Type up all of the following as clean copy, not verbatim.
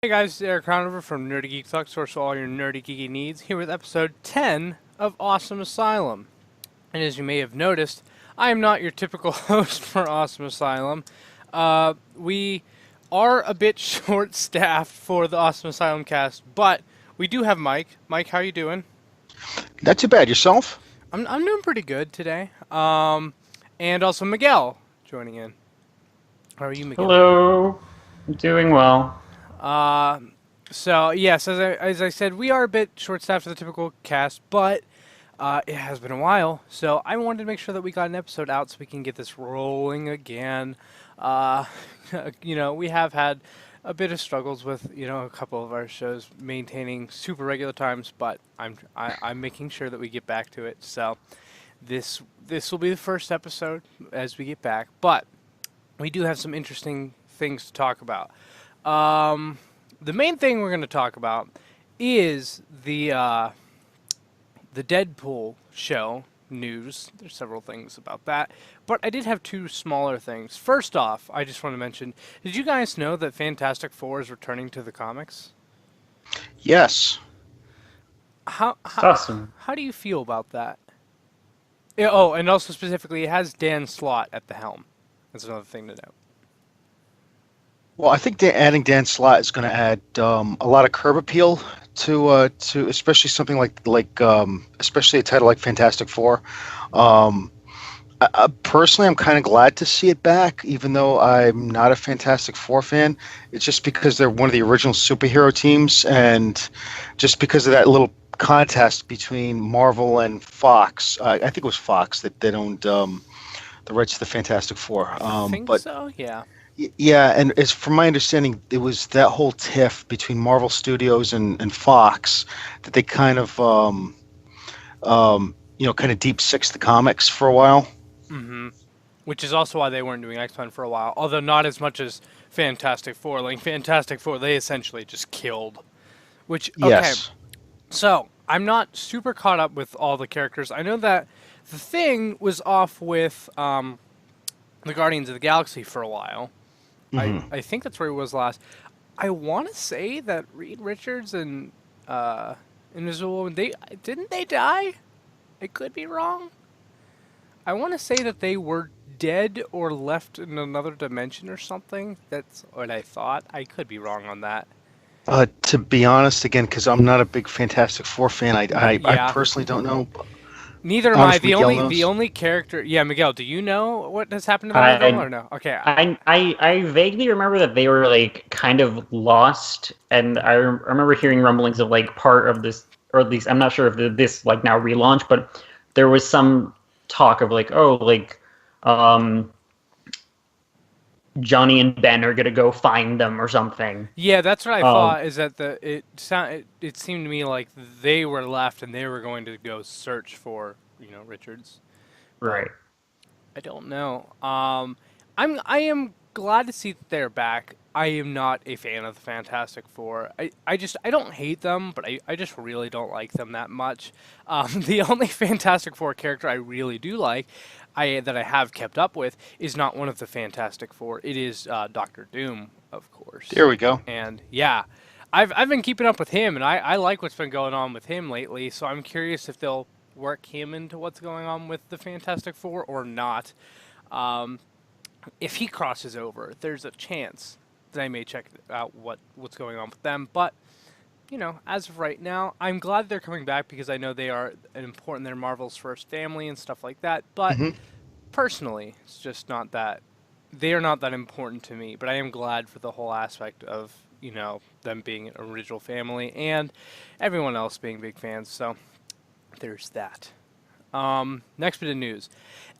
Hey guys, it's Eric Crownover from Nerdy Geek Talk, source for all your nerdy geeky needs, here with episode 10 of Awesome Asylum. And as you may have noticed, I am not your typical host for Awesome Asylum. We are a bit short-staffed for the Awesome Asylum cast, but we do have Mike. Mike, how are you doing? Not too bad. Yourself? I'm doing pretty good today. And also Miguel joining in. How are you, Miguel? Hello. I'm doing well. Uh, so yes, as I said, we are a bit short-staffed for the typical cast, but it has been a while, so I wanted to make sure that we got an episode out so we can get this rolling again. Uh, we have had a bit of struggles with a couple of our shows maintaining super regular times, but I'm making sure that we get back to it. So this will be the first episode as we get back, but we do have some interesting things to talk about. The main thing we're going to talk about is the Deadpool show news. There's several things about that, but I did have two smaller things. First off, I just want to mention: did you guys know that Fantastic Four is returning to the comics? Yes. How It's how awesome. how do you feel about that? Yeah, oh, and also specifically, it has Dan Slott at the helm. That's another thing to note. Well, I think adding Dan Slott is going to add a lot of curb appeal to especially something like especially a title like Fantastic Four. Um, Personally, I'm kind of glad to see it back, even though I'm not a Fantastic Four fan. It's just because they're one of the original superhero teams, and just because of that little contest between Marvel and Fox. I think it was Fox that owned the rights to the Fantastic Four. I think But so. Yeah. Yeah, and as from my understanding, it was that whole tiff between Marvel Studios and Fox that they kind of kind of deep six the comics for a while. Mm-hmm. Which is also why they weren't doing X-Men for a while, although not as much as Fantastic Four. Like Fantastic Four, they essentially just killed. Which okay, Yes. so I'm not super caught up with all the characters. I know that the Thing was off with the Guardians of the Galaxy for a while. I Hmm. I think that's where it was last. I want to say that Reed Richards and Invisible Woman, they didn't they die? I could be wrong. I want to say that they were dead or left in another dimension or something. That's what I thought. I could be wrong on that. To be honest, again, because I'm not a big Fantastic Four fan, I Yeah. personally don't know. Neither I am don't know I. if The Miguel only the knows. only character. Yeah, Miguel. Do you know what has happened to them at all, I or no? Okay. I vaguely remember that they were like kind of lost, and remember hearing rumblings of like part of this, or at least I'm not sure if this like now relaunched, but there was some talk of like, oh, like um Johnny and Ben are gonna go find them or something. Yeah, that's what I Um, thought. Is that it seemed to me like they were left and they were going to go search for Richards, but right. I don't know. I am glad to see that they're back. I am not a fan of the Fantastic Four. I don't hate them, but I just really don't like them that much. The only Fantastic Four character I really do like, that I have kept up with, is not one of the Fantastic Four. It is Doctor Doom, of course. There we go. And yeah, I've been keeping up with him, and I like what's been going on with him lately. So I'm curious if they'll work him into what's going on with the Fantastic Four or not. Um, if he crosses over, there's a chance that I may check out what's going on with them. But as of right now, I'm glad they're coming back because I know they are an important. They're Marvel's first family and stuff like that. But Hmm. personally, it's just not that. They are not that important to me. But I am glad for the whole aspect of them being an original family and everyone else being big fans. So there's that. Next bit of news.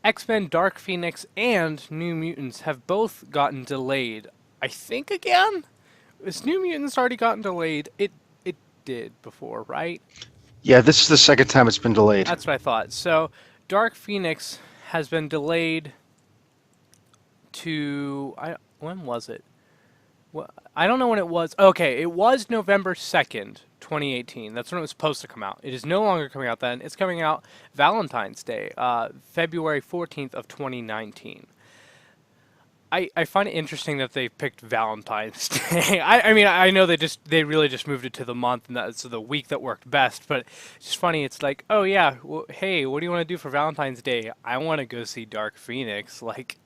X-Men Dark Phoenix and New Mutants have both gotten delayed. I think again? Has New Mutants already gotten delayed? It did before, right? Yeah, this is the second time it's been delayed. That's what I thought. So Dark Phoenix has been delayed to when was it? I don't know when it was. Okay, it was November 2nd, 2018. That's when it was supposed to come out. It is no longer coming out then. It's coming out Valentine's Day, February 14th of 2019. I find it interesting that they picked Valentine's Day. I mean, I know they really just moved it to the month and that's the week that worked best, but it's just funny. It's like, oh yeah, well, hey, what do you want to do for Valentine's Day? I want to go see Dark Phoenix. Like,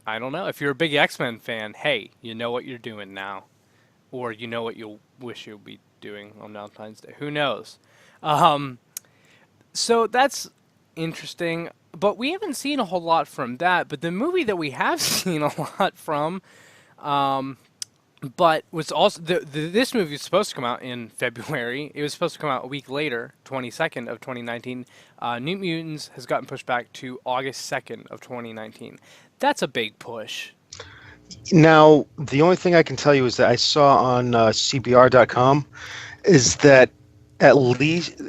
I don't know. If you're a big X-Men fan, hey, you know what you're doing now, or you know what you'll wish you'll be doing on Valentine's Day. Who knows? Um, so that's interesting. But we haven't seen a whole lot from that. But the movie that we have seen a lot from, um, but was also this movie was supposed to come out in February. It was supposed to come out a week later, 22nd of 2019. New Mutants has gotten pushed back to August 2nd of 2019. That's a big push. Now, the only thing I can tell you is that I saw on CBR.com is that at least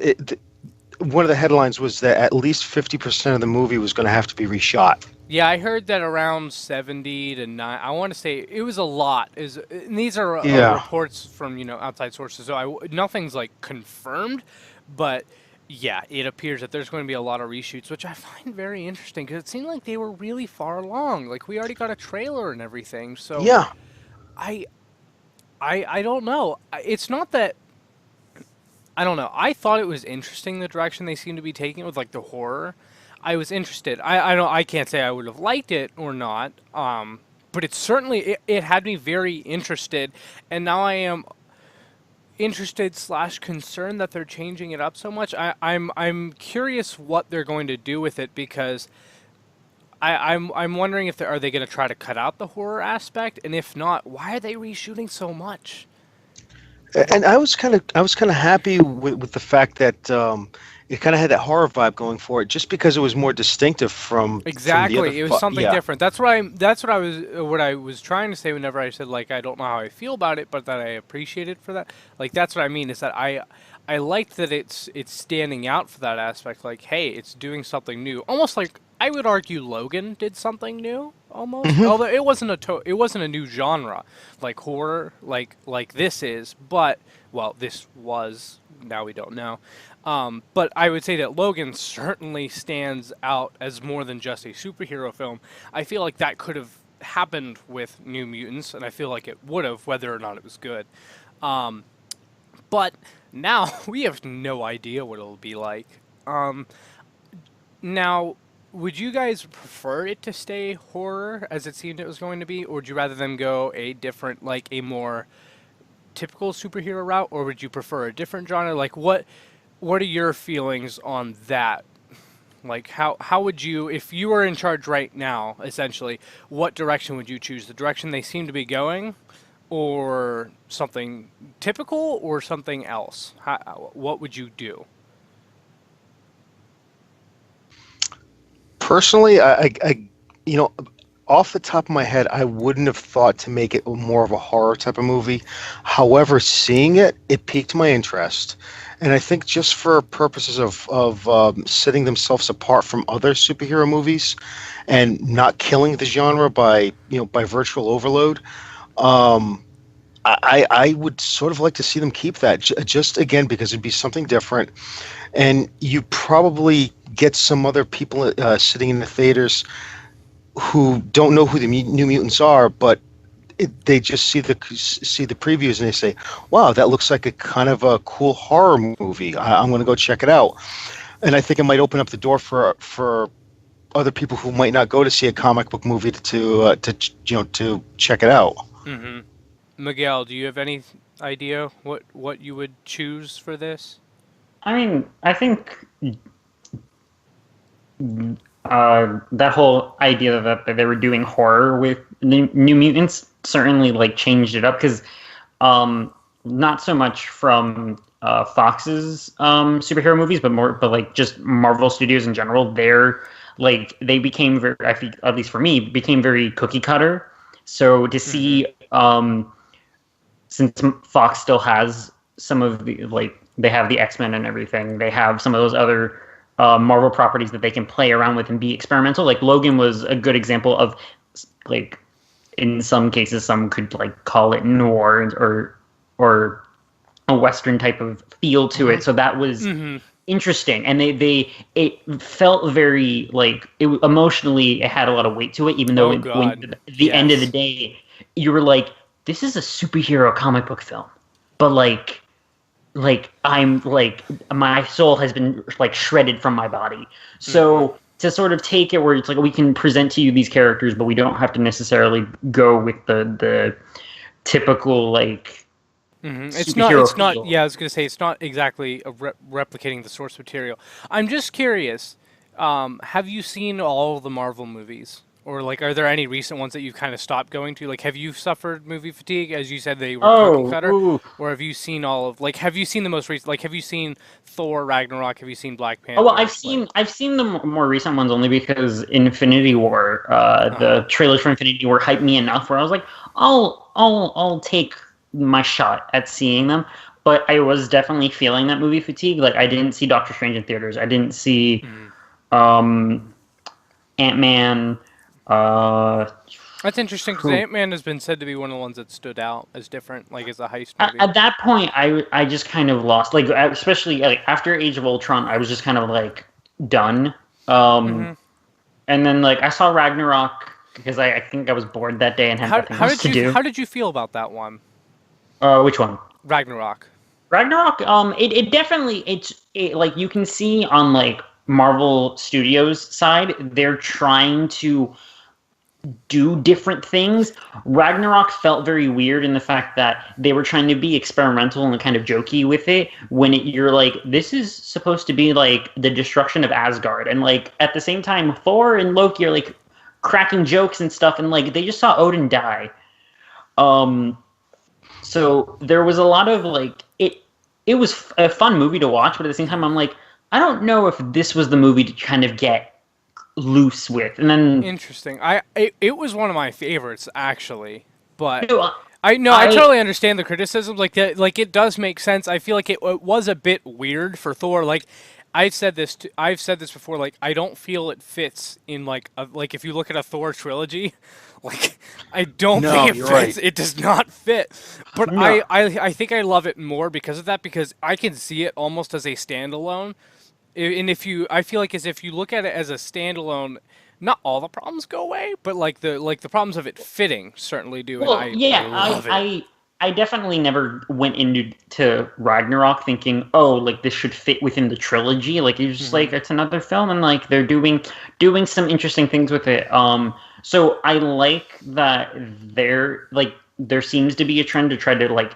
one of the headlines was that at least 50% of the movie was going to have to be reshot. Yeah, I heard that around 70 to 9. I want to say it was a lot. And these are Yeah. reports from, outside sources. So nothing's like confirmed, but yeah, it appears that there's going to be a lot of reshoots, which I find very interesting because it seemed like they were really far along. Like we already got a trailer and everything. So Yeah. I I don't know. It's not that I don't know. I thought it was interesting the direction they seem to be taking with like the horror. I was interested. I don't. I can't say I would have liked it or not. But it certainly it had me very interested, and now I am interested slash concerned that they're changing it up so much. I'm curious what they're going to do with it because I'm wondering if are they going to try to cut out the horror aspect, and if not, why are they reshooting so much? And I was kind of happy with the fact that it kind of had that horror vibe going for it, just because it was more distinctive from the other. Exactly, it was something Yeah. different. What I was trying to say whenever I said like I don't know how I feel about it, but that I appreciate it for that. Like that's what I mean is that I liked that it's standing out for that aspect. Like hey, it's doing something new, almost like I would argue Logan did something new almost. Hmm. Although it wasn't a new genre like horror like this is, but well this was now we don't know. But I would say that Logan certainly stands out as more than just a superhero film. I feel like that could have happened with New Mutants, and I feel like it would have, whether or not it was good. Um, but now we have no idea what it'll be like. Um, Now, would you guys prefer it to stay horror as it seemed it was going to be, or would you rather them go a different, like a more typical superhero route, or would you prefer a different genre? Like, what are your feelings on that? Like, how would you, if you were in charge right now, essentially, what direction would you choose? The direction they seem to be going, or something typical, or something else? What would you do? Personally, you know, off the top of my head, I wouldn't have thought to make it more of a horror type of movie. However, seeing it, it piqued my interest, and I think just for purposes of setting themselves apart from other superhero movies, and not killing the genre by virtual overload. Um, I would sort of like to see them keep that just again because it'd be something different, and you probably get some other people sitting in the theaters who don't know who the New Mutants are, but they just see the previews and they say, "Wow, that looks like a kind of a cool horror movie. I'm going to go check it out." And I think it might open up the door for other people who might not go to see a comic book movie to check it out. Hmm. Miguel, do you have any idea what you would choose for this? I mean, I think that whole idea that they were doing horror with New Mutants certainly like changed it up because not so much from Fox's superhero movies, but like just Marvel Studios in general. They became very, I think, at least for me, became very cookie cutter. So to see, since Fox still has some of the they have the X-Men and everything, they have some of those other Marvel properties that they can play around with and be experimental. Like Logan was a good example of like in some cases some could like call it noir or a Western type of feel to it. So that was interesting, and it felt very like emotionally it had a lot of weight to it, even though Oh when God, the end of the yes. day you were like, this is a superhero comic book film, but like I'm like my soul has been like shredded from my body. Hmm. So to sort of take it where it's like we can present to you these characters, but we don't have to necessarily go with the typical like It's not. superhero It's not. feel. Yeah, I was gonna say it's not exactly replicating the source material. I'm just curious. Have you seen all the Marvel movies, or like, are there any recent ones that you've kind of stopped going to? Like, have you suffered movie fatigue, as you said they were cookie Oh, cutter, ooh. or have you seen all of? Like, have you seen the most recent? Like, have you seen Thor Ragnarok? Have you seen Black Oh well, Panther? Like, I've seen the more recent ones only because Infinity War, uh huh. the trailers for Infinity War hyped me enough where I was like, I'll take my shot at seeing them. But I was definitely feeling that movie fatigue. Like I didn't see Doctor Strange in theaters. I didn't see um, Ant Man. Uh, That's interesting because who Ant-Man has been said to be one of the ones that stood out as different, like as a heist movie. at that point I just kind of lost like especially like after Age of Ultron I was just kind of like done. Um, Hmm. And then like I saw Ragnarok because I think I was bored that day and had nothing else to do. How did you feel about that one? Which one? Ragnarok. Ragnarok. It definitely it like you can see on like Marvel Studios side they're trying to do different things. Ragnarok felt very weird in the fact that they were trying to be experimental and kind of jokey with it when you're like, this is supposed to be like the destruction of Asgard. And like at the same time, Thor and Loki are like cracking jokes and stuff, and like they just saw Odin die. Um, so there was a lot of like it was a fun movie to watch, but at the same time I'm like, I don't know if this was the movie to kind of get loose with. And then Interesting. It was one of my favorites actually, but you know, I no, I I totally understand the criticism. Like that, like it does make sense. I feel like it was a bit weird for Thor. Like I've said this before. Like I don't feel it fits in like if you look at a Thor trilogy, like I don't think No, it you're right. fits. It does not fit. But no. I think I love it more because of that because I can see it almost as a standalone. And if you I feel like as if you look at it as a standalone, not all the problems go away, but like the problems of it fitting certainly do, and Well, I yeah, love it. I definitely never went into to Ragnarok thinking, oh, like this should fit within the trilogy. Like it's just Hmm. like it's another film, and like they're doing some interesting things with it. So I like that there seems to be a trend to try to like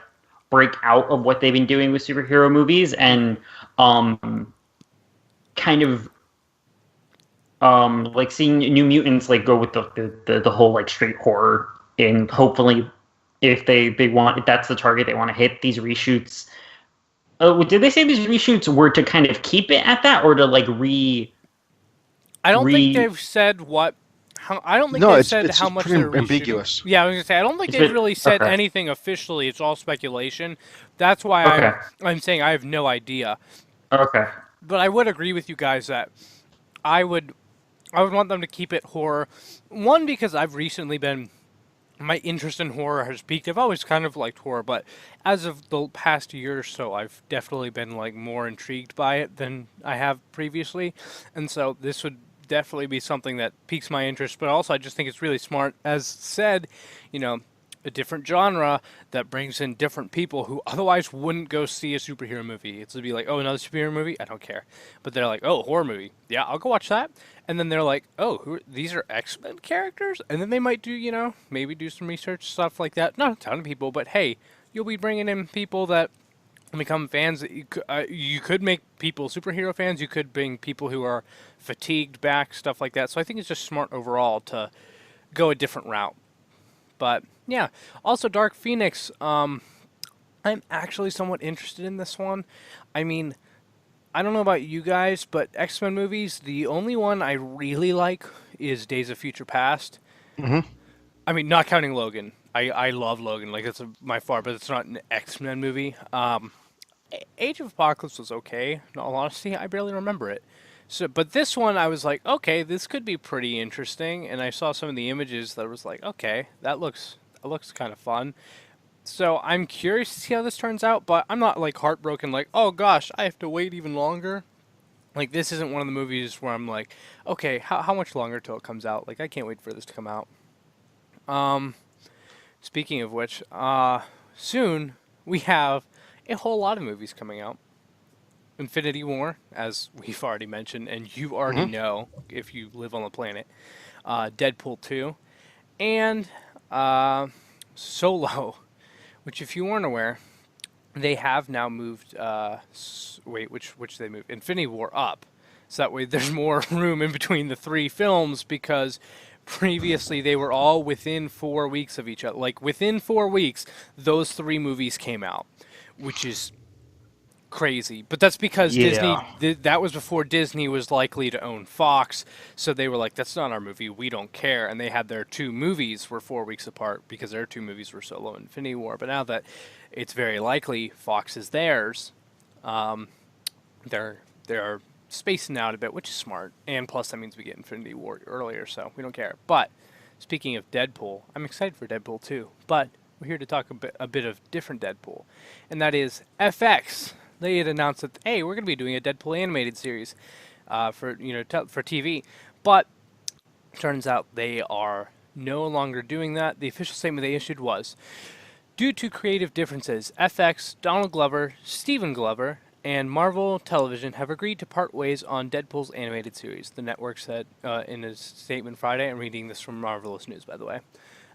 break out of what they've been doing with superhero movies and um kind of like seeing New Mutants like go with the whole like straight horror, and hopefully if they want if that's the target they want to hit these reshoots. Did they say these reshoots were to kind of keep it at that or to like I don't think re they've said what. How, I don't think No, they've it's said it's how it's much pretty they're reshooting. ambiguous. Yeah, I was gonna say I don't think it's they've been really said okay, anything officially. It's all speculation. That's why okay, I'm saying I have no idea. okay. But I would agree with you guys that I would I would want them to keep it horror. One because I've recently been my interest in horror has peaked. I've always kind of liked horror, but as of the past year or so, I've definitely been like more intrigued by it than I have previously, and so this would definitely be something that piques my interest. But also, I just think it's really smart, as said, you know, a different genre that brings in different people who otherwise wouldn't go see a superhero movie. It's to be like, oh, another superhero movie? I don't care. But they're like, oh, horror movie. Yeah, I'll go watch that. And then they're like, oh, these are X-Men characters? And then they might do, you know, maybe do some research, stuff like that. Not a ton of people, but hey, you'll be bringing in people that become fans. That you could make people superhero fans. You could bring people who are fatigued back, stuff like that. So I think it's just smart overall to go a different route. But yeah, also Dark Phoenix. I'm actually somewhat interested in this one. I mean, I don't know about you guys, but X Men movies, the only one I really like is Days of Future Past. Hmm. I mean, not counting Logan. I love Logan. Like, it's my far, but it's not an X Men movie. Age of Apocalypse was okay. In all honesty, I barely remember it. So, but this one, I was like, okay, this could be pretty interesting. And I saw some of the images that was like, okay, that looks kind of fun. So I'm curious to see how this turns out, but I'm not like heartbroken, like, oh gosh, I have to wait even longer. Like, this isn't one of the movies where I'm like, okay, how much longer till it comes out? Like, I can't wait for this to come out. Um, Speaking of which, soon we have a whole lot of movies coming out. Infinity War, as we've already mentioned, and you already Hmm. know if you live on the planet. Deadpool 2, and uh, Solo, which, if you weren't aware, they have now moved. Wait, which they moved? Infinity War up, so that way there's more room in between the three films because previously they were all within 4 weeks of each other. Like within 4 weeks, those three movies came out, which is crazy. But that's because Yeah. that was before Disney was likely to own Fox, so they were like, that's not our movie, we don't care. And they had their two movies were 4 weeks apart because their two movies were Solo and Infinity War. But now that it's very likely Fox is theirs, they're spacing out a bit, which is smart. And plus that means we get Infinity War earlier, so we don't care. But speaking of Deadpool, I'm excited for Deadpool too. But we're here to talk a bit of different Deadpool, and that is FX. They had announced that, hey, we're going to be doing a Deadpool animated series for for TV, but turns out they are no longer doing that. The official statement they issued was, due to creative differences, FX, Donald Glover, Stephen Glover, and Marvel Television have agreed to part ways on Deadpool's animated series. The network said in a statement Friday. I'm reading this from Marvelous News, by the way.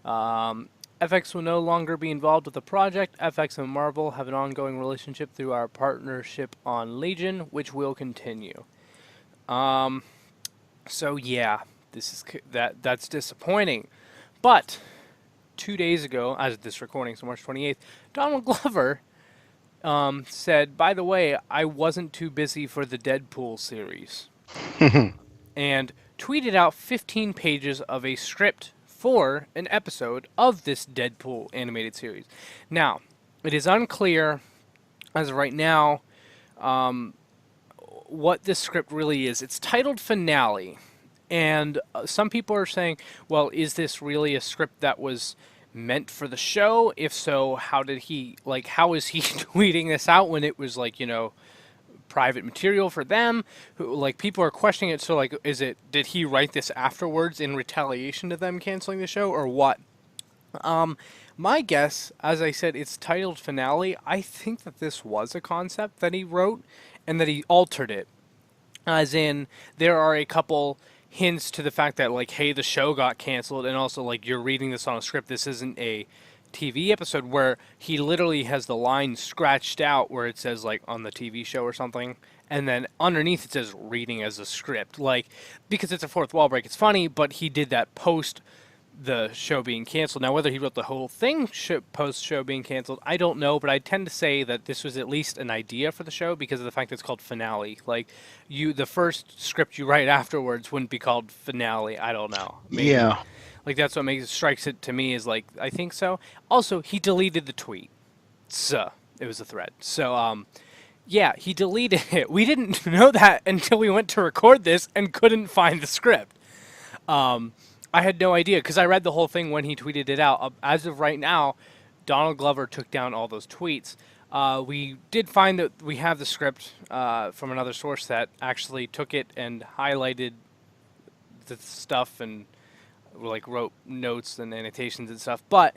FX will no longer be involved with the project. FX and Marvel have an ongoing relationship through our partnership on Legion, which will continue. So yeah, that's disappointing. But 2 days ago, as of this recording, so March 28th, Donald Glover said, by the way, I wasn't too busy for the Deadpool series, and tweeted out 15 pages of a script for an episode of this Deadpool animated series. Now, it is unclear as of right now what this script really is. It's titled Finale, and some people are saying, well, is this really a script that was meant for the show? If so, how is he tweeting this out when it was private material for them? People are questioning it. So did he write this afterwards in retaliation to them canceling the show, or what? My guess, as I said, it's titled Finale. I think that this was a concept that he wrote and that he altered it. As in, there are a couple hints to the fact that, hey, the show got canceled, and also, you're reading this on a script. This isn't a TV episode, where he literally has the line scratched out where it says, on the TV show or something, and then underneath it says reading as a script. Because it's a fourth wall break, it's funny, but he did that post the show being canceled. Now, whether he wrote the whole thing post show being canceled, I don't know, but I tend to say that this was at least an idea for the show because of the fact that it's called Finale. The first script you write afterwards wouldn't be called Finale. I don't know. Maybe. Yeah. That's what strikes it to me is I think so. Also, he deleted the tweet. So, it was a thread. So, yeah, he deleted it. We didn't know that until we went to record this and couldn't find the script. I had no idea because I read the whole thing when he tweeted it out. As of right now, Donald Glover took down all those tweets. We did find that we have the script from another source that actually took it and highlighted the stuff and wrote notes and annotations and stuff. But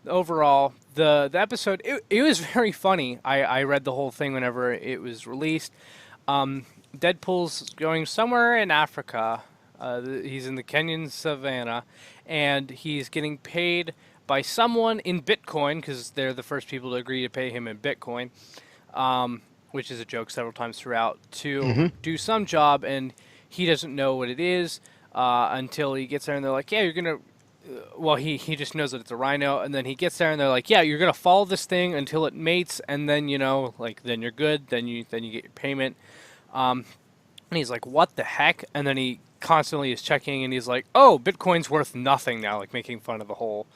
overall, the episode, it was very funny. I read the whole thing whenever it was released. Deadpool's going somewhere in Africa. He's in the Kenyan savannah, and he's getting paid by someone in Bitcoin, because they're the first people to agree to pay him in Bitcoin, which is a joke several times throughout, to do some job, and he doesn't know what it is until he gets there, and they're like, yeah, you're going to... Well, he just knows that it's a rhino, and then he gets there, and they're like, yeah, you're going to follow this thing until it mates, and then, then you're good, then you get your payment. And he's like, what the heck? And then he constantly is checking, and he's like, oh, Bitcoin's worth nothing now, making fun of the whole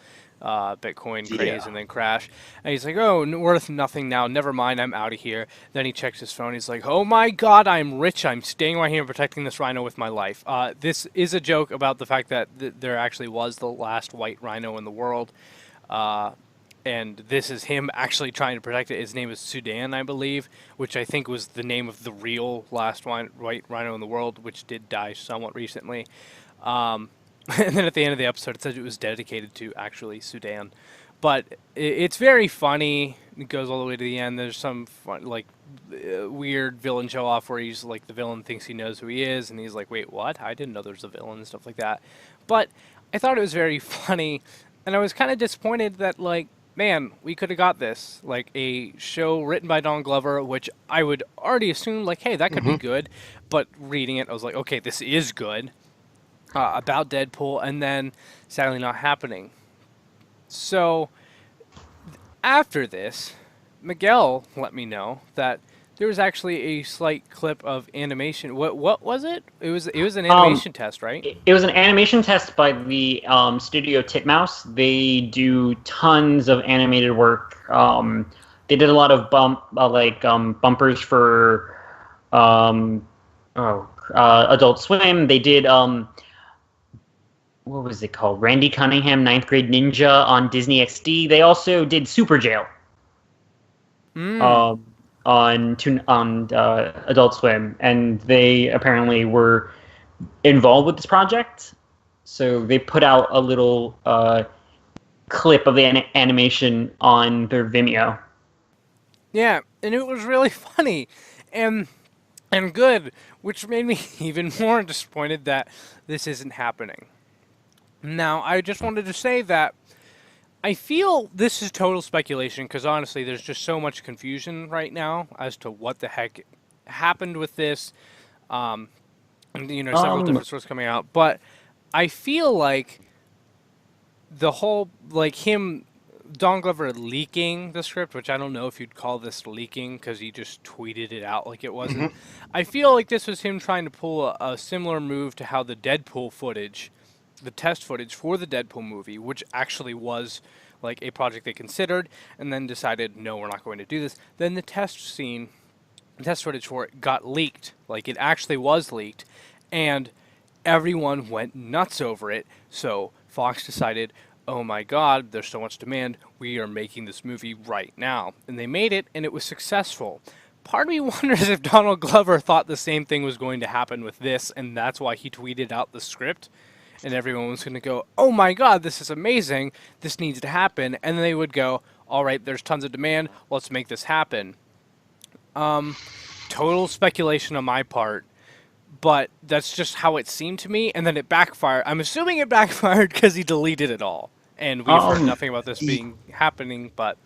Bitcoin craze and then crash. And he's like, oh, worth nothing now, never mind, I'm out of here. Then he checks his phone, he's like, oh my god, I'm rich, I'm staying right here and protecting this rhino with my life. This is a joke about the fact that there actually was the last white rhino in the world. and this is him actually trying to protect it. His name is Sudan, I believe, which I think was the name of the real last white rhino in the world, which did die somewhat recently. And then at the end of the episode, it said it was dedicated to actually Sudan. But it's very funny. It goes all the way to the end. There's some fun, weird villain show off where he's like the villain thinks he knows who he is, and he's like, "Wait, what? I didn't know there's a villain," and stuff like that. But I thought it was very funny, and I was kind of disappointed that man, we could have got this a show written by Don Glover, which I would already assume hey, that could be good. But reading it, I was like, okay, this is good. About Deadpool, and then sadly not happening. So after this, Miguel let me know that there was actually a slight clip of animation. What was it? It was an animation test, right? It was an animation test by the studio Titmouse. They do tons of animated work. They did a lot of bumpers for Adult Swim. They did what was it called? Randy Cunningham, Ninth Grade Ninja on Disney XD. They also did Super Jail on Adult Swim, and they apparently were involved with this project. So they put out a little clip of the animation on their Vimeo. Yeah, and it was really funny and good, which made me even more disappointed that this isn't happening. Now, I just wanted to say that I feel this is total speculation because honestly, there's just so much confusion right now as to what the heck happened with this. And, several different sources coming out. But I feel like the whole, Don Glover leaking the script, which I don't know if you'd call this leaking because he just tweeted it out like it wasn't. I feel like this was him trying to pull a similar move to how the Deadpool footage, the test footage for the Deadpool movie, which actually was a project they considered and then decided, no, we're not going to do this. Then the test footage for it got leaked. It actually was leaked, and everyone went nuts over it. So Fox decided, oh my God, there's so much demand. We are making this movie right now. And they made it, and it was successful. Part of me wonders if Donald Glover thought the same thing was going to happen with this, and that's why he tweeted out the script. And everyone was going to go, oh my God, this is amazing. This needs to happen. And then they would go, all right, there's tons of demand. Let's make this happen. Total speculation on my part. But that's just how it seemed to me. And then it backfired. I'm assuming it backfired because he deleted it all. And we've heard nothing about this happening, but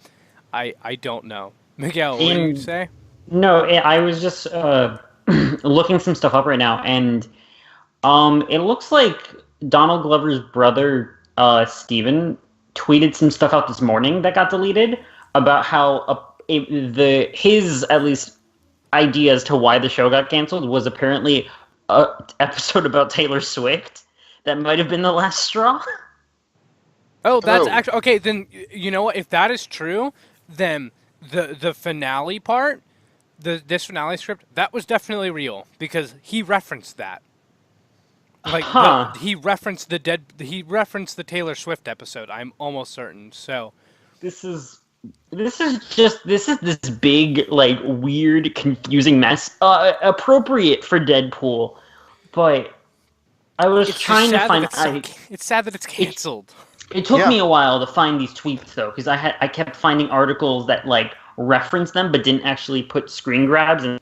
I don't know. Miguel, what do you say? No, I was just looking some stuff up right now, and it looks like Donald Glover's brother, Steven, tweeted some stuff out this morning that got deleted about how his, at least, idea as to why the show got canceled was apparently an episode about Taylor Swift that might have been the last straw. Oh, that's actually... Okay, then, you know what? If that is true, then the finale part, this finale script, that was definitely real, because he referenced that. He referenced the Taylor Swift episode. I'm almost certain. So this is this big, weird, confusing mess. Appropriate for Deadpool, but I was trying to find. It's sad that it's canceled. It took me a while to find these tweets though, because I kept finding articles that referenced them but didn't actually put screen grabs and.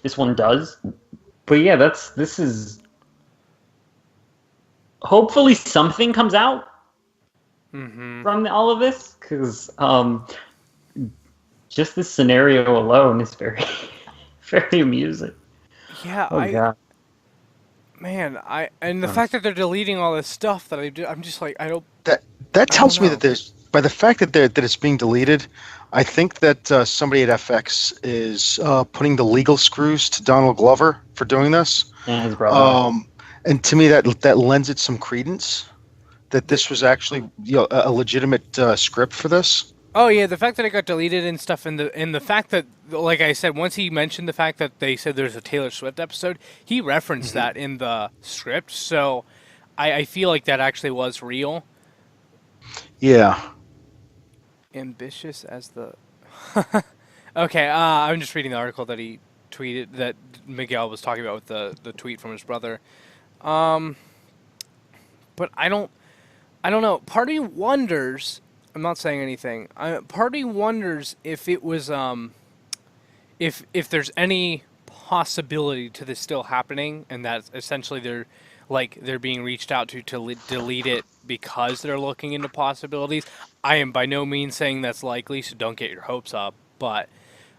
This one does, but yeah, this is. Hopefully, something comes out from all of this, because just this scenario alone is very, very amusing. Yeah, God. Man, the fact that they're deleting all this stuff that I do, I'm just I don't. That tells me that there's, by the fact that it's being deleted, I think that somebody at FX is putting the legal screws to Donald Glover for doing this. And his brother. And to me, that lends it some credence that this was actually a legitimate script for this. Oh yeah, the fact that it got deleted and stuff, and the fact that, like I said, once he mentioned the fact that they said there's a Taylor Swift episode, he referenced that in the script. So I feel like that actually was real. Yeah. Ambitious as the. Okay, I'm just reading the article that he tweeted that Miguel was talking about with the tweet from his brother. Um, but I don't know. Part of me wonders. I'm not saying anything. Part of me wonders if it was if there's any possibility to this still happening, and that essentially they're being reached out to delete it because they're looking into possibilities. I am by no means saying that's likely, so don't get your hopes up. But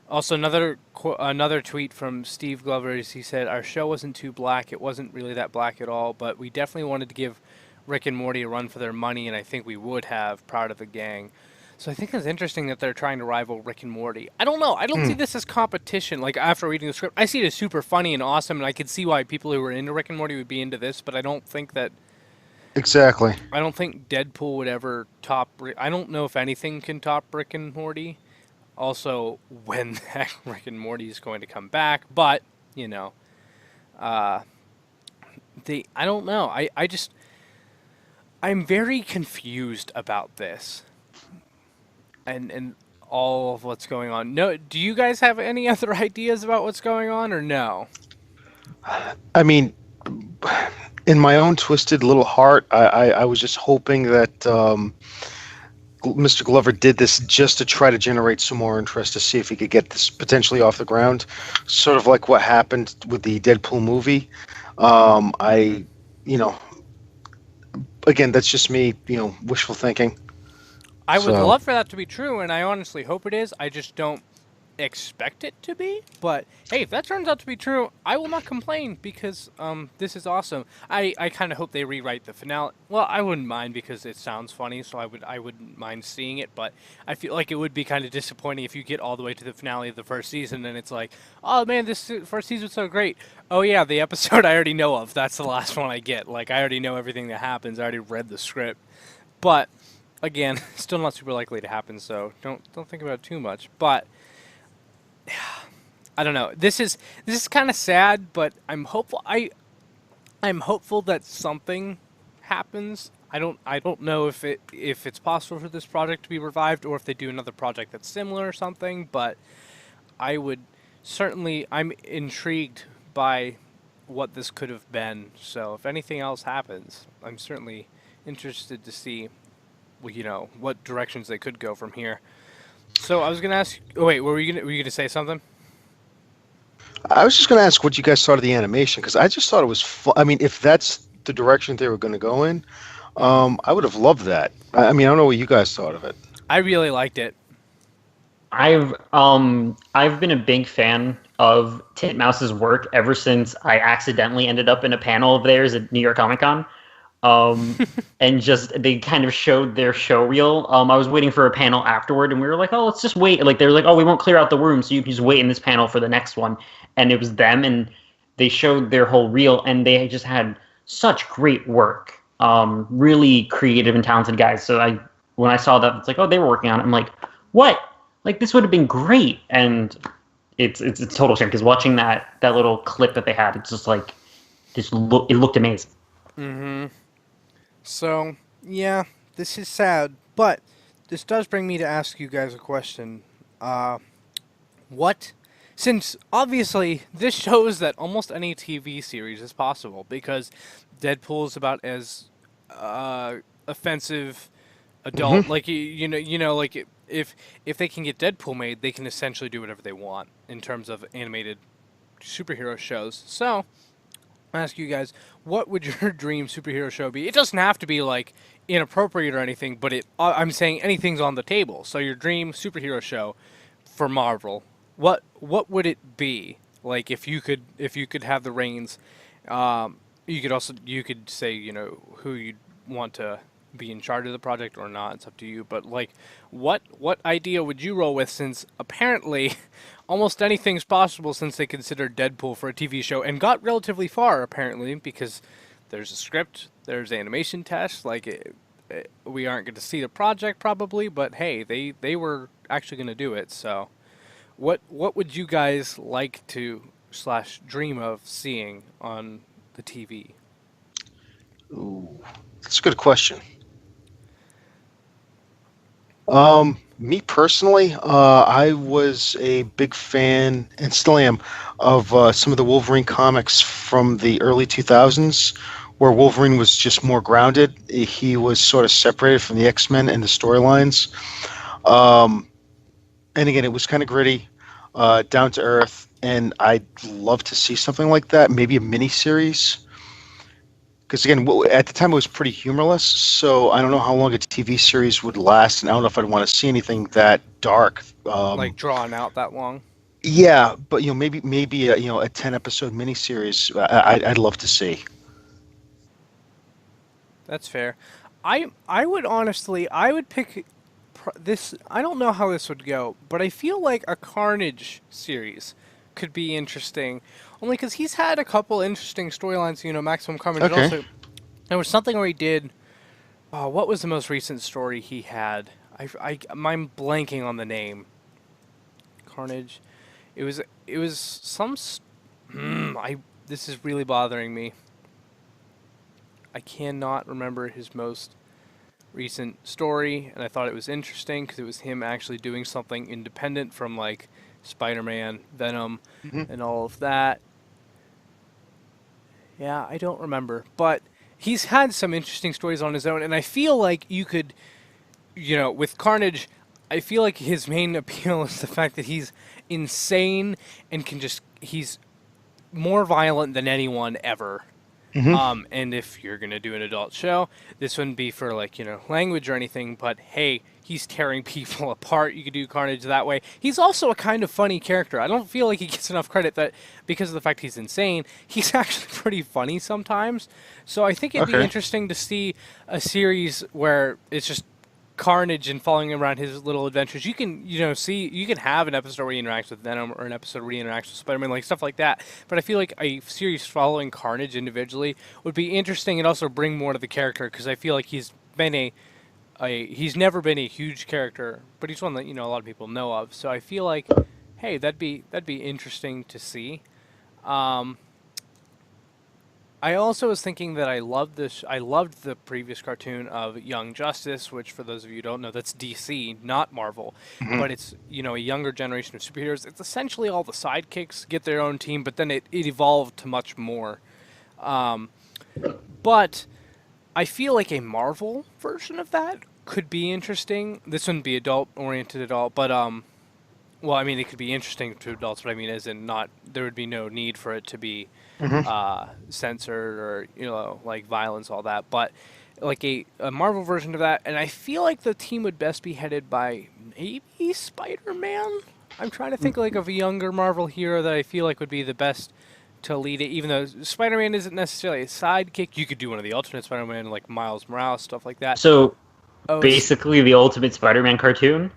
also another tweet from Steve Glover is he said our show wasn't too black. It wasn't really that black at all, but we definitely wanted to give Rick and Morty a run for their money, and I think we would have proud of the gang. So I think it's interesting that they're trying to rival Rick and Morty. I don't know. I don't see Hmm. this as competition. Like after reading the script, I see it as super funny and awesome, and I could see why people who were into Rick and Morty would be into this. But Exactly. I don't think Deadpool would ever top. I don't know if anything can top Rick and Morty. Also, when the heck Rick and Morty is going to come back, but you know, uh, I don't know. I'm very confused about this and all of what's going on. No, do you guys have any other ideas about what's going on or no? I mean, in my own twisted little heart, I was just hoping that Mr. Glover did this just to try to generate some more interest to see if he could get this potentially off the ground, sort of like what happened with the Deadpool movie. I, you know, again, that's just me, wishful thinking. I would So, love for that to be true, and I honestly hope it is. I just don't expect it to be. But hey, if that turns out to be true, I will not complain because this is awesome. I kind of hope they rewrite the finale. Well, I wouldn't mind because it sounds funny, so I wouldn't mind seeing it. But I feel like it would be kind of disappointing if you get all the way to the finale of the first season and it's like, oh man, this first season's so great. Oh yeah, the episode I already know of. That's the last one I get. Like I already know everything that happens. I already read the script. But again, still not super likely to happen. So don't think about it too much. But I don't know. This is kind of sad, but I'm hopeful. I'm hopeful that something happens. I don't know if it's possible for this project to be revived or if they do another project that's similar or something. But I would certainly I'm intrigued by what this could have been. So if anything else happens, I'm certainly interested to see what directions they could go from here. So I was gonna ask. Oh wait, were you gonna say something? I was just going to ask what you guys thought of the animation because I just thought it was fun. I mean, if that's the direction they were going to go in, I would have loved that. I mean, I don't know what you guys thought of it. I really liked it. I've been a big fan of Titmouse's work ever since I accidentally ended up in a panel of theirs at New York Comic Con. Um, and just they kind of showed their show reel. I was waiting for a panel afterward, and we were like, "Oh, let's just wait." Like they were like, "Oh, we won't clear out the room, so you can just wait in this panel for the next one." And it was them, and they showed their whole reel, and they just had such great work. Really creative and talented guys. So when I saw that, it's like, "Oh, they were working on it." I'm like, "What? Like this would have been great." And it's a total shame because watching that little clip that they had, it's just like it looked amazing. Mm-hmm. So, yeah, this is sad, but this does bring me to ask you guys a question. Uh, what? Since obviously this shows that almost any TV series is possible because Deadpool is about as offensive Hmm. adult like like if they can get Deadpool made, they can essentially do whatever they want in terms of animated superhero shows. So, I ask you guys, what would your dream superhero show be? It doesn't have to be like inappropriate or anything, but I'm saying anything's on the table. So your dream superhero show for Marvel, what would it be? Like if you could have the reins, you could say who you'd want to be in charge of the project or not. It's up to you. But like, what idea would you roll with? Since apparently, almost anything's possible since they considered Deadpool for a TV show and got relatively far apparently because there's a script, there's animation tests. Like we aren't going to see the project probably, but hey, they were actually going to do it. So what would you guys like to slash dream of seeing on the TV? Ooh, that's a good question. Me personally, I was a big fan, and still am, of some of the Wolverine comics from the early 2000s, where Wolverine was just more grounded. He was sort of separated from the X-Men and the storylines. Um, and again, it was kind of gritty, down to earth, and I'd love to see something like that, maybe a mini series. Because again, at the time it was pretty humorless, so I don't know how long a TV series would last, and I don't know if I'd want to see anything that dark. Like drawn out that long. Yeah, but maybe a 10 episode miniseries. I'd love to see. That's fair. I would honestly I would pick this. I don't know how this would go, but I feel like a Carnage series could be interesting. Only because he's had a couple interesting storylines. You know, Maximum Carnage. And Okay. also, there was something where he did. What was the most recent story he had? I'm blanking on the name. Carnage. It was some. I This is really bothering me. I cannot remember his most recent story, and I thought it was interesting because it was him actually doing something independent from like Spider-Man, Venom, Hmm. and all of that. Yeah, I don't remember, but he's had some interesting stories on his own, and I feel like you could, with Carnage, I feel like his main appeal is the fact that he's insane and he's more violent than anyone ever. Hmm. And if you're gonna do an adult show, this wouldn't be for like language or anything. But hey, he's tearing people apart. You could do Carnage that way. He's also a kind of funny character. I don't feel like he gets enough credit that because of the fact he's insane, he's actually pretty funny sometimes. So I think it'd be Okay. interesting to see a series where it's just Carnage and following around his little adventures. You can, you can have an episode where he interacts with Venom or an episode where he interacts with Spider-Man, like stuff like that. But I feel like a series following Carnage individually would be interesting and also bring more to the character because I feel like he's never been a huge character, but he's one that a lot of people know of. So I feel like, hey, that'd be interesting to see. Um, I also was thinking that I loved this. I loved the previous cartoon of Young Justice, which, for those of you who don't know, that's DC, not Marvel. Hmm. But it's a younger generation of superheroes. It's essentially all the sidekicks get their own team, but then it evolved to much more. Um, but I feel like a Marvel version of that could be interesting. This wouldn't be adult oriented at all, but well, I mean, it could be interesting to adults, but I mean, as in not there would be no need for it to be Hmm. censored or like violence, all that. But like a Marvel version of that, and I feel like the team would best be headed by maybe Spider-Man. I'm trying to think like of a younger Marvel hero that I feel like would be the best to lead it. Even though Spider-Man isn't necessarily a sidekick, you could do one of the alternate Spider-Man like Miles Morales, stuff like that. So Oh, basically, the Ultimate Spider-Man cartoon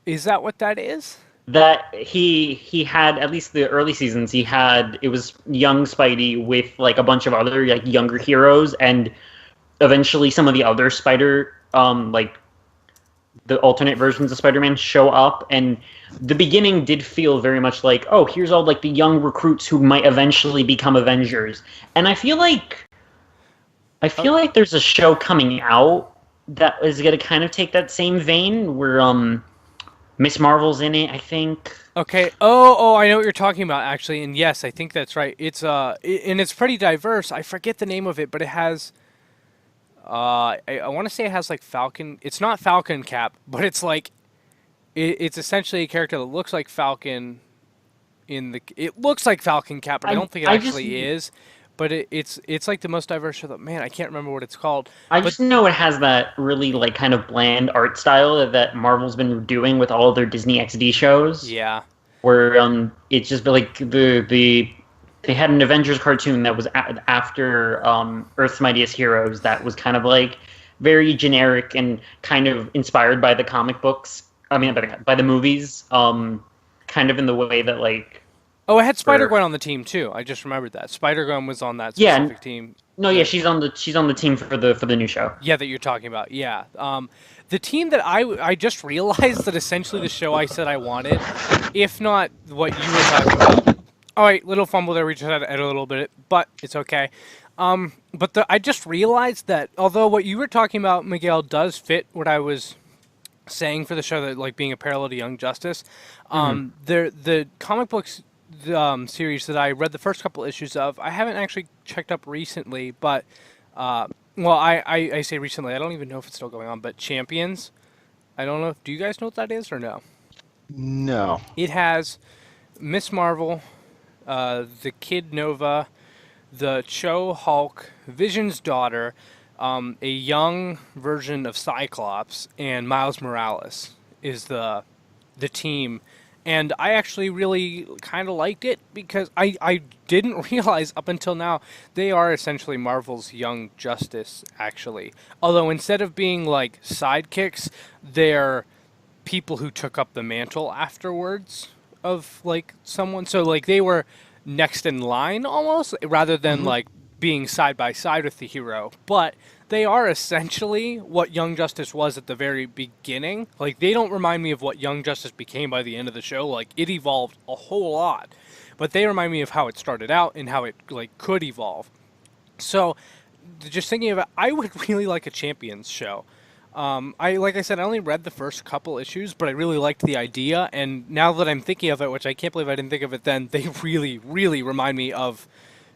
is that what that is? that he had at least the early seasons. It was young Spidey with like a bunch of other like younger heroes, and eventually some of the other Spider like the alternate versions of Spider-Man show up, and the beginning did feel very much like, oh, here's all like the young recruits who might eventually become Avengers. And I feel like there's a show coming out that is going to kind of take that same vein where Miss Marvel's in it, I think. Okay. Oh, I know what you're talking about actually, and yes, I think that's right. And it's pretty diverse. I forget the name of it, but it has. I want to say it has like Falcon. It's not Falcon Cap, but it's like, it's essentially a character that looks like Falcon. It looks like Falcon Cap, but I I don't think it I just actually is. But it's like the most diverse show. Man, I can't remember what it's called. I But just know it has that really like kind of bland art style that Marvel's been doing with all their Disney XD shows, yeah. where it's just like they had an Avengers cartoon that was after Earth's Mightiest Heroes that was kind of like very generic and kind of inspired by the comic books. I mean, by the movies, kind of in the way that like Oh, it had Spider for Gwen on the team too. I just remembered that Spider Gwen was on that yeah, specific team. no, yeah, she's on the team for the new show. Yeah, that you're talking about. Yeah. The team that I just realized that essentially the show I said I wanted, if not what you were talking about. All right, little fumble there. We just had to edit a little bit, but it's okay. I just realized that although what you were talking about, Miguel, does fit what I was saying for the show, that like being a parallel to Young Justice, the comic books series that I read the first couple issues of, I haven't actually checked up recently, but well, I say recently, I don't even know if it's still going on, but Champions, I don't know. Do you guys know what that is or no? No. It has Miss Marvel, the Kid Nova, the Cho Hulk, Vision's daughter, a young version of Cyclops, and Miles Morales is the team. And I actually really kind of liked it because I didn't realize up until now they are essentially Marvel's Young Justice, actually. Although instead of being like sidekicks, they're people who took up the mantle afterwards of like someone. So like they were next in line almost, rather than like being side by side with the hero. But they are essentially what Young Justice was at the very beginning. Like they don't remind me of what Young Justice became by the end of the show. Like it evolved a whole lot. But they remind me of how it started out and how it like could evolve. So just thinking of it, I would really like a Champions show. I like I said, I only read the first couple issues, but I really liked the idea. And now that I'm thinking of it, which I can't believe I didn't think of it then, they really, really remind me of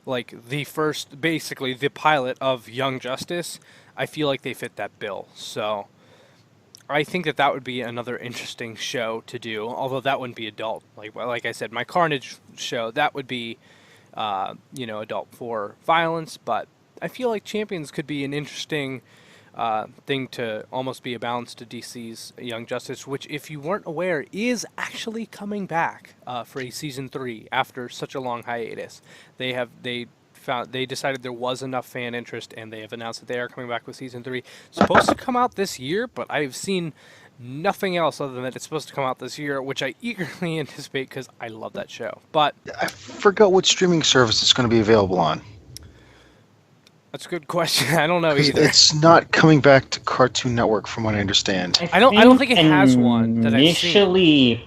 like the first, basically the pilot of Young Justice. I feel like they fit that bill. So I think that that would be another interesting show to do. Although that wouldn't be adult. Like I said, my Carnage show that would be, adult for violence. But I feel like Champions could be an interesting thing to almost be a balance to DC's Young Justice, which, if you weren't aware, is actually coming back for a season 3 after such a long hiatus. They decided there was enough fan interest, and they have announced that they are coming back with season 3. It's supposed to come out this year, but I've seen nothing else other than that it's supposed to come out this year, which I eagerly anticipate because I love that show. But I forgot what streaming service it's going to be available on. that's a good question. I don't know either. It's not coming back to Cartoon Network, from what I understand. I don't think it has one that I've seen.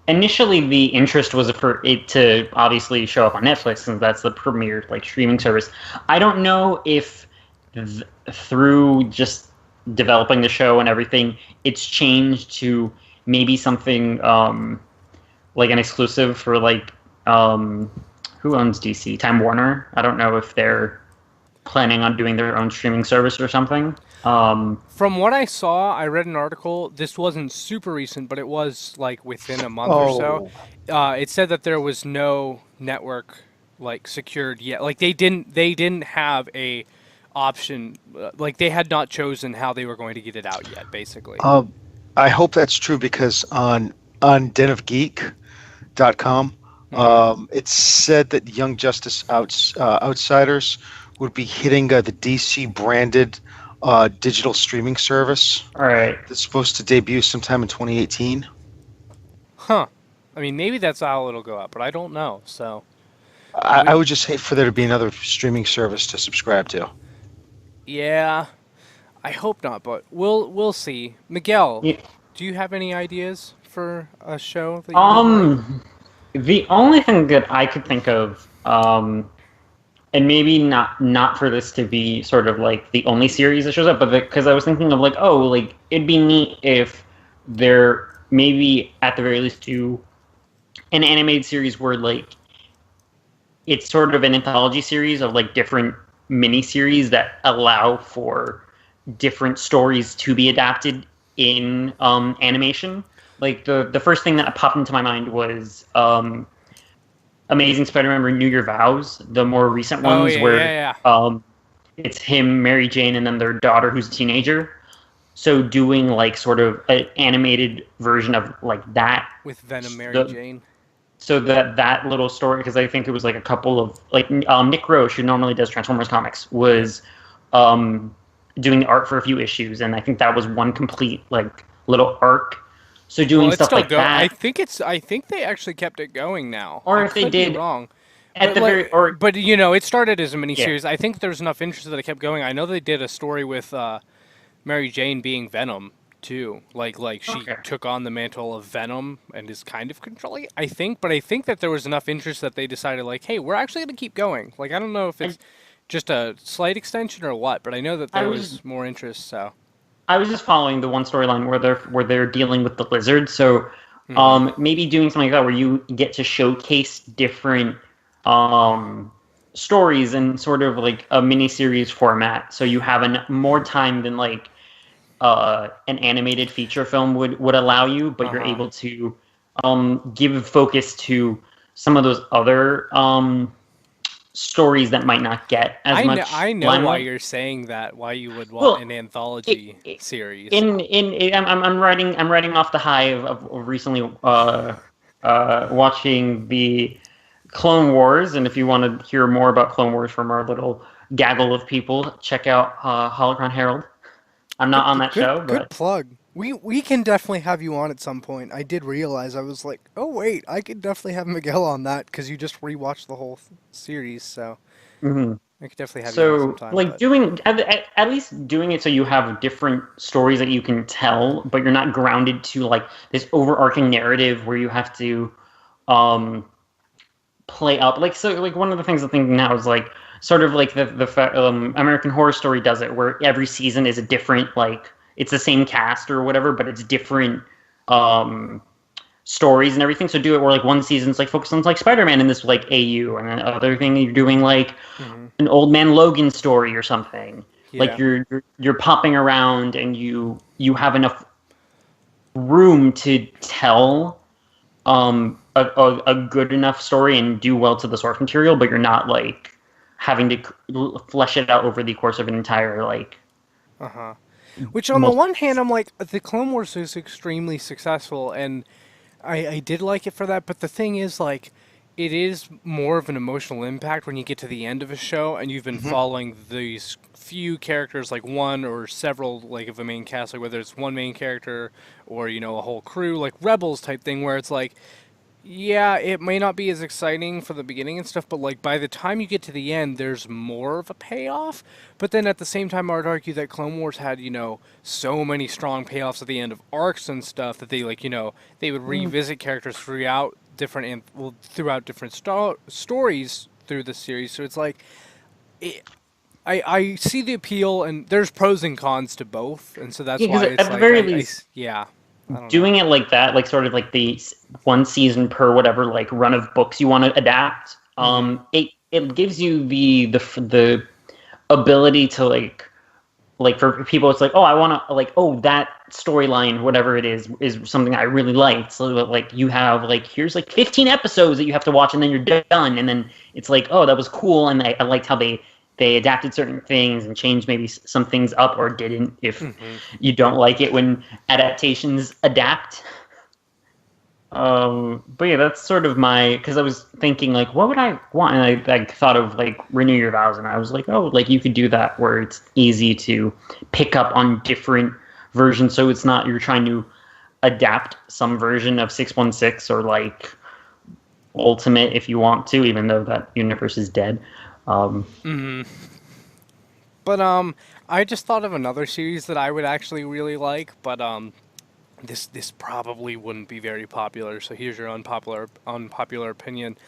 Initially, the interest was for it to obviously show up on Netflix, since that's the premier like streaming service. I don't know if through just developing the show and everything, it's changed to maybe something like an exclusive for like who owns DC? Time Warner. I don't know if they're planning on doing their own streaming service or something. From what I saw, I read an article. This wasn't super recent, but it was like within a month or so. It said that there was no network like secured yet. Like they didn't have a option. Like they had not chosen how they were going to get it out yet. Basically. I hope that's true, because on denofgeek.com, it said that Young Justice Outsiders would be hitting the DC branded digital streaming service. All right. That's supposed to debut sometime in 2018. Huh. I mean, maybe that's how it'll go out, but I don't know. So I would just hate for there to be another streaming service to subscribe to. yeah, I hope not, but we'll see. Miguel, Yeah. do you have any ideas for a show that you The only thing that I could think of, and maybe not for this to be sort of like the only series that shows up, but because I was thinking of like, oh, like it'd be neat if there maybe at the very least do an animated series where like it's sort of an anthology series of like different mini series that allow for different stories to be adapted in animation. Like the first thing that popped into my mind was Amazing Spider-Man Renew Your Vows, the more recent ones it's him, Mary Jane, and then their daughter who's a teenager. So doing like sort of an animated version of like that with Venom, Mary Jane. So that little story, because I think it was like a couple of like Nick Roche, who normally does Transformers comics, was doing the art for a few issues, and I think that was one complete like little arc. So doing stuff like that. I think they actually kept it going now. Or if they did, wrong. At the very, but you know, it started as a miniseries. Yeah. I think there's enough interest that it kept going. I know they did a story with Mary Jane being Venom too. Like she took on the mantle of Venom and is kind of controlling it, I think. But I think that there was enough interest that they decided, like, hey, we're actually going to keep going. Like, I don't know if it's just a slight extension or what? But I know that I there was was more interest. So. I was just following the one storyline where they're dealing with the lizard. So Hmm. maybe doing something like that where you get to showcase different um, stories in sort of like a mini series format. So you have more time than like an animated feature film would allow you, but Uh you're huh. able to give focus to some of those other stories that might not get as much I know why limelight. you're saying that. Why you would want Well, an it, anthology it, series. I'm writing off the high of recently watching the Clone Wars, and if you want to hear more about Clone Wars from our little gaggle of people, check out Holocron Herald. I'm not on that show, Good but plug. We can definitely have you on at some point. I did realize I was like, oh wait, I could definitely have Miguel on that because you just rewatched the whole series, so mhm. I could definitely have you on So sometime. like But doing at least doing it so you have different stories that you can tell, but you're not grounded to like this overarching narrative where you have to um play up like so like one of the things I think now is like sort of like the American Horror Story does it where every season is a different like it's the same cast or whatever but it's different um stories and everything. So do it where like one season's like focus on like Spider-Man in this like AU and then other thing you're doing like mhm. an Old Man Logan story or something. Like Yeah. you're popping around and you have enough room to tell a good enough story and do well to the source material, but you're not like having to flesh it out over the course of an entire like Uh huh. Which on the multiple one hand, I'm like, the Clone Wars was extremely successful, and I did like it for that. But the thing is, like, it is more of an emotional impact when you get to the end of a show and you've been Hmm. following these few characters, like one or several, like of a main cast, like whether it's one main character or a whole crew, like Rebels type thing, where it's like, yeah, it may not be as exciting for the beginning and stuff, but like by the time you get to the end, there's more of a payoff. But then at the same time, I would argue that Clone Wars had, so many strong payoffs at the end of arcs and stuff that they like, they would revisit characters throughout different throughout different stories through the series. So it's like, it, I see the appeal, and there's pros and cons to both, and so that's yeah, because why it's at the like very least yeah, I don't know. doing it like that, like sort of like the one season per whatever like run of books you want to adapt, Hmm. it gives you the ability to like for people it's like oh I want to like oh that storyline whatever it is something I really liked so like you have like here's like 15 episodes that you have to watch and then you're done and then it's like oh that was cool and I liked how they adapted certain things and changed maybe some things up or didn't if Hmm. you don't like it when adaptations adapt but yeah, that's sort of my because I was thinking like, what would I want? And I thought of like renew your vows, and I was like, oh, like you could do that where it's easy to pick up on different versions, so it's not you're trying to adapt some version of 616 or like Ultimate if you want to, even though that universe is dead. Um, Hmm. But I just thought of another series that I would actually really like, but this probably wouldn't be very popular. So here's your unpopular opinion.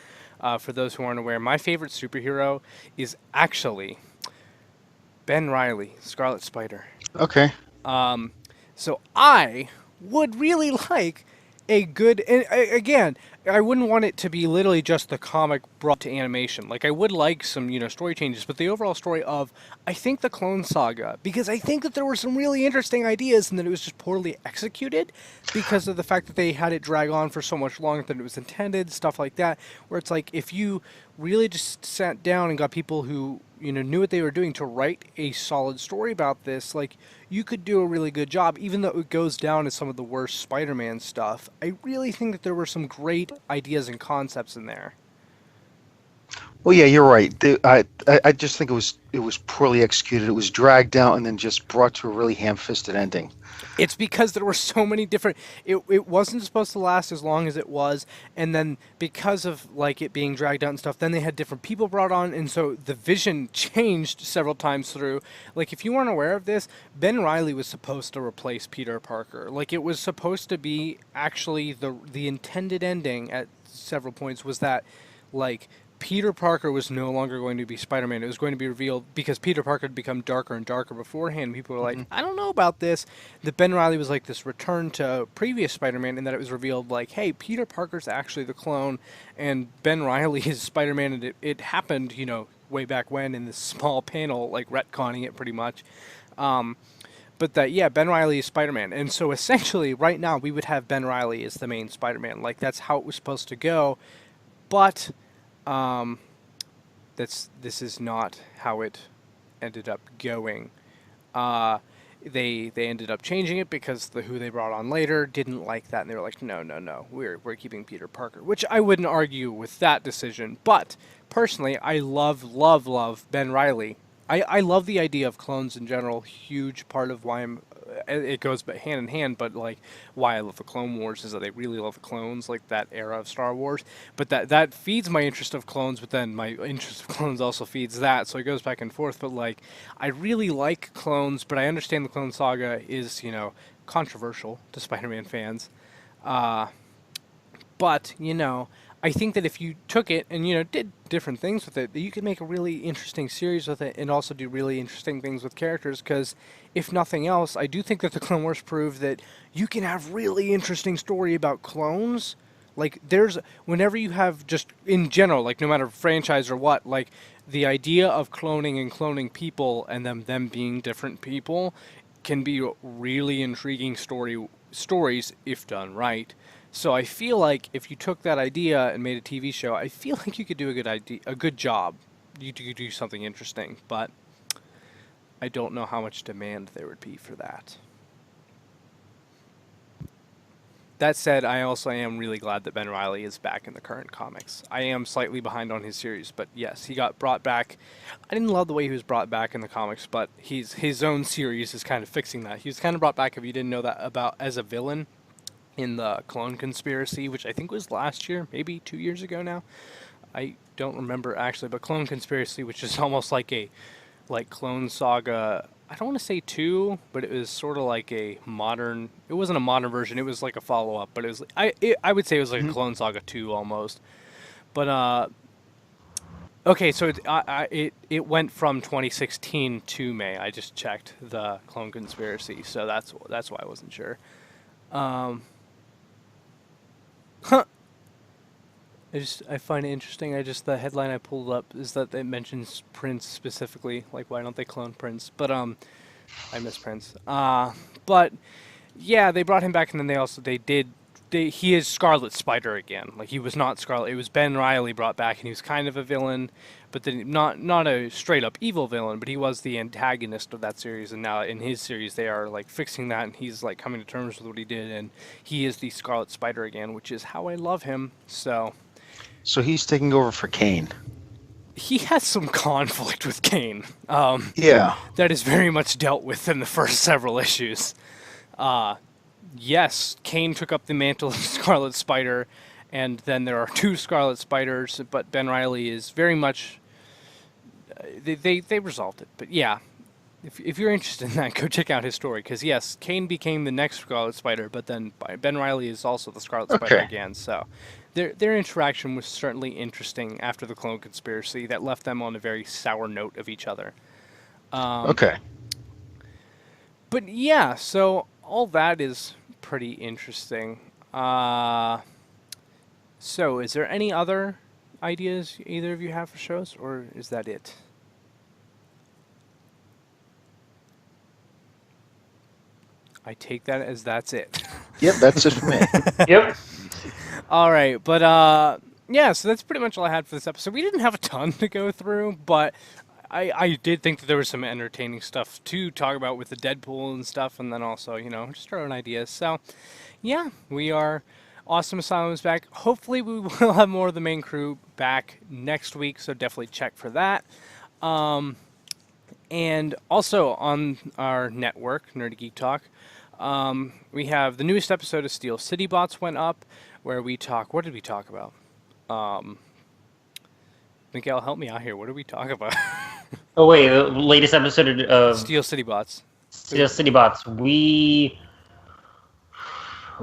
For those who aren't aware, my favorite superhero is actually Ben Riley, Scarlet Spider. Okay. So I would really like a good, and again, I wouldn't want it to be literally just the comic brought to animation. Like I would like some, story changes, but the overall story of I think the Clone Saga, because I think that there were some really interesting ideas and that it was just poorly executed because of the fact that they had it drag on for so much longer than it was intended, stuff like that. Where it's like if you really just sat down and got people who knew what they were doing to write a solid story about this, like you could do a really good job, even though it goes down as some of the worst Spider-Man stuff. I really think that there were some great ideas and concepts in there. Well, yeah, you're right. I just think it was poorly executed. It was dragged out and then just brought to a really ham-fisted ending. It's because there were so many different. It wasn't supposed to last as long as it was, and then because of like it being dragged out and stuff, then they had different people brought on, and so the vision changed several times through. Like if you weren't aware of this, Ben Riley was supposed to replace Peter Parker. Like it was supposed to be actually the intended ending at several points was that like Peter Parker was no longer going to be Spider-Man. It was going to be revealed because Peter Parker had become darker and darker beforehand. People were like, I don't know about this. That Ben Reilly was like this return to previous Spider-Man, and that it was revealed like, hey, Peter Parker's actually the clone, and Ben Reilly is Spider-Man, and it happened, way back when in this small panel, like retconning it pretty much. But that, yeah, Ben Reilly is Spider-Man. And so essentially, right now, we would have Ben Reilly as the main Spider-Man. Like, that's how it was supposed to go. But this is not how it ended up going. They ended up changing it because who they brought on later didn't like that, and they were like, no, we're keeping Peter Parker, which I wouldn't argue with that decision. But personally, I love Ben Reilly. I love the idea of clones in general. Huge part of why it goes hand in hand, but like why I love the Clone Wars is that they really love the clones, like that era of Star Wars. But that feeds my interest of clones, but then my interest of clones also feeds that, so it goes back and forth. But like, I really like clones, but I understand the Clone Saga is, controversial to Spider-Man fans. But, I think that if you took it and, did different things with it, you could make a really interesting series with it and also do really interesting things with characters, because if nothing else, I do think that the Clone Wars proved that you can have really interesting story about clones. Like, whenever you have just, in general, like, no matter franchise or what, like, the idea of cloning and cloning people and them being different people can be really intriguing stories if done right. So I feel like if you took that idea and made a TV show, I feel like you could do a good job. You could do something interesting, but I don't know how much demand there would be for that. That said, I also am really glad that Ben Reilly is back in the current comics. I am slightly behind on his series, but yes, he got brought back. I didn't love the way he was brought back in the comics, but his own series is kind of fixing that. He was kind of brought back, if you didn't know that, about as a villain in the Clone Conspiracy, which I think was last year, maybe 2 years ago now. I don't remember actually, but Clone Conspiracy, which is almost like a Clone Saga. I don't want to say 2, but it was sort of like a modern. It wasn't a modern version. It was like a follow-up, but it was. I would say it was like a Clone Saga 2 almost. But okay, so it went from 2016 to May. I just checked the Clone Conspiracy, so that's why I wasn't sure. I find it interesting. The headline I pulled up is that it mentions Prince specifically. Like, why don't they clone Prince? But I miss Prince. But yeah, they brought him back, and then he is Scarlet Spider again. Like, he was not Scarlet. It was Ben Reilly brought back, and he was kind of a villain, but then not a straight up evil villain, but he was the antagonist of that series. And now in his series, they are like fixing that, and he's like coming to terms with what he did, and he is the Scarlet Spider again, which is how I love him. So he's taking over for Kane. He has some conflict with Kane. Yeah. That is very much dealt with in the first several issues. Yes, Kane took up the mantle of Scarlet Spider, and then there are 2 Scarlet Spiders, but Ben Reilly is very much... They resolved it. But yeah, if you're interested in that, go check out his story, because yes, Kane became the next Scarlet Spider, but then Ben Reilly is also the Scarlet Spider again, so... Their interaction was certainly interesting after the Clone Conspiracy. That left them on a very sour note of each other. Okay. But yeah, so all that is pretty interesting. So is there any other ideas either of you have for shows, or is that it? I take that as that's it. Yep, that's it for me. Yep. All right, but yeah, so that's pretty much all I had for this episode. We didn't have a ton to go through, but I did think that there was some entertaining stuff to talk about with the Deadpool and stuff, and then also, just our own ideas. So, yeah, we are Awesome Asylum is back. Hopefully we will have more of the main crew back next week, so definitely check for that. And also on our network, Nerdy Geek Talk, we have the newest episode of Steel City Bots went up, where we talk... What did we talk about? Miguel, help me out here. What did we talk about? Oh, wait, the latest episode of... Steel City Bots. Steel City Bots. We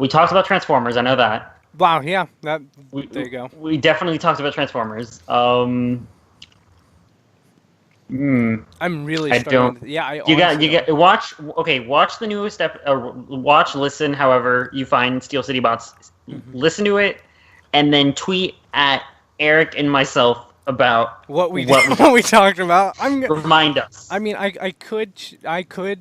talked about Transformers, I know that. Wow, yeah, that We there you go. we definitely talked about Transformers. Hmm, I'm really I don't. struggling. Yeah, I You got honestly you don't. got watch. Okay, watch the newest step. Watch, listen. However, you find Steel City Bots. Mhm. Listen to it, and then tweet at Eric and myself about What we what we what we talked. talked about. Remind us. I mean, I could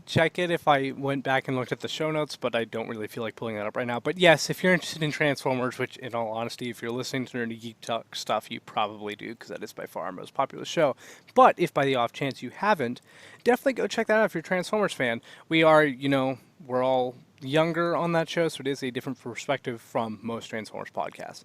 check it if I went back and looked at the show notes, but I don't really feel like pulling that up right now. But yes, if you're interested in Transformers, which in all honesty, if you're listening to Nerdy Geek Talk stuff, you probably do because that is by far our most popular show. But if by the off chance you haven't, definitely go check that out if you're a Transformers fan. We are, we're all younger on that show, so it is a different perspective from most Transformers podcasts.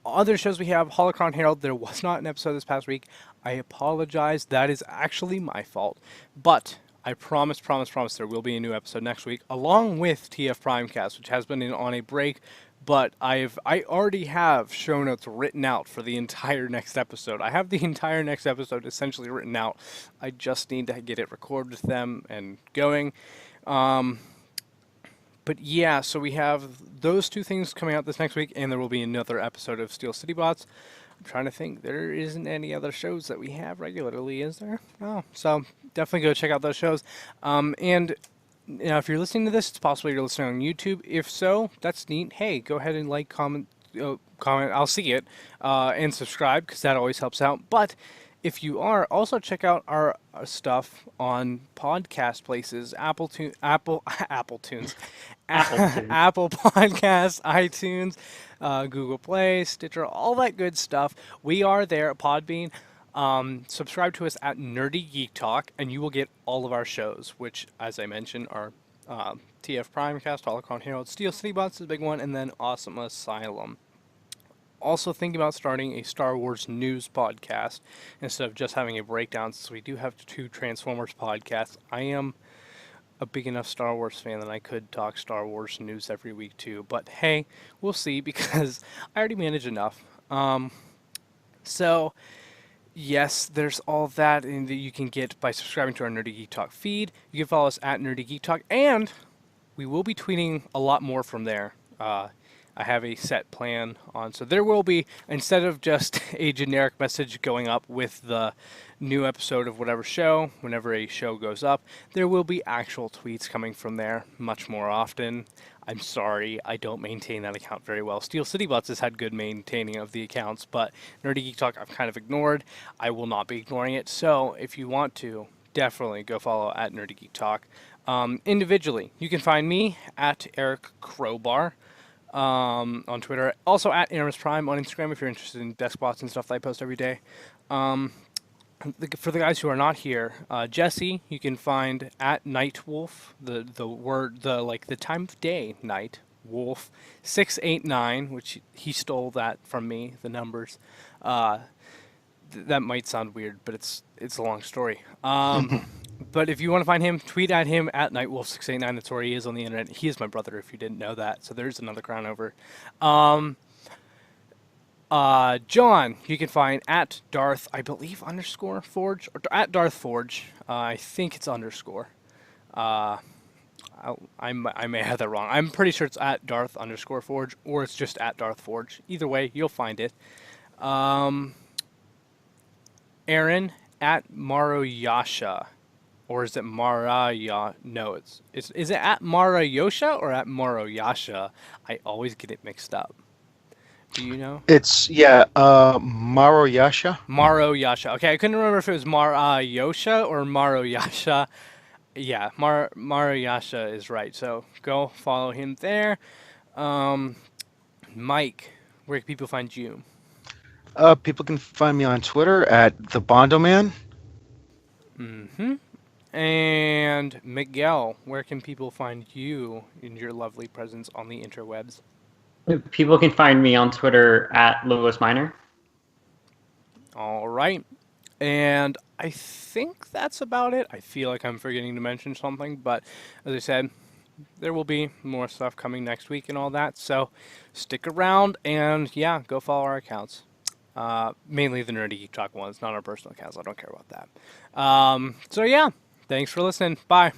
Other shows we have Holocron Herald. There was not an episode this past week. I apologize. That is actually my fault. But I promise there will be a new episode next week, along with TF Primecast, which has been on a break. But I already have show notes written out for the entire next episode. I have the entire next episode essentially written out. I just need to get it recorded with them and going. But yeah, so we have those two things coming out this next week, and there will be another episode of Steel City Bots. I'm trying to think. There isn't any other shows that we have regularly, is there? No. So definitely go check out those shows. And if you're listening to this, it's possible you're listening on YouTube. If so, that's neat. Hey, go ahead and like, comment. I'll see it, and subscribe because that always helps out. But if you are, also check out our stuff on podcast places, Apple Tunes, Apple Tunes. Apple Podcasts, iTunes, Google Play, Stitcher, all that good stuff. We are there at Podbean. Subscribe to us at Nerdy Geek Talk, and you will get all of our shows, which, as I mentioned, are TF Primecast, Holocron Herald, Steel City Bots is a big one, and then Awesome Asylum. Also thinking about starting a Star Wars news podcast instead of just having a breakdown, since we do have two Transformers podcasts. I am a big enough Star Wars fan that I could talk Star Wars news every week too. But hey, we'll see because I already manage enough. So yes, there's all that that you can get by subscribing to our Nerdy Geek Talk feed. You can follow us at Nerdy Geek Talk, and we will be tweeting a lot more from there. I have a set plan on, so there will be, instead of just a generic message going up with the new episode of whatever show, whenever a show goes up, there will be actual tweets coming from there much more often. I'm sorry, I don't maintain that account very well. Steel City Bots has had good maintaining of the accounts, but Nerdy Geek Talk I've kind of ignored. I will not be ignoring it, so if you want to, definitely go follow at Nerdy Geek Talk. Individually, you can find me at Eric Crowbar on Twitter. Also at Aramis Prime on Instagram if you're interested in desk bots and stuff that I post every day. For the guys who are not here, Jesse, you can find at Nightwolf, the time of day, night, wolf, 689, which he stole that from me, the numbers. That might sound weird, but it's a long story. But if you want to find him, tweet at him at Nightwolf689. That's where he is on the internet. He is my brother, if you didn't know that. So there's another crown over. John, you can find at Darth, I believe, underscore Forge, or at Darth Forge. I think it's underscore. I may have that wrong. I'm pretty sure it's at Darth underscore Forge, or it's just at Darth Forge. Either way, you'll find it. Aaron at Maroyasha. Or is it Maraya? No, is it at Marayosha or at Maroyasha? I always get it mixed up. Do you know? It's Maro Yasha. Maroyasha. Okay, I couldn't remember if it was Marayosha or Maroyasha. Yeah, Maroyasha is right. So go follow him there. Mike, where can people find you? People can find me on Twitter at the Bondoman. Mm-hmm. And Miguel, where can people find you in your lovely presence on the interwebs? People can find me on Twitter at Lewis Miner. All right. And I think that's about it. I feel like I'm forgetting to mention something, but as I said, there will be more stuff coming next week and all that. So stick around and yeah, go follow our accounts. Mainly the Nerdy Geek Talk ones, not our personal accounts. I don't care about that. So yeah, thanks for listening. Bye.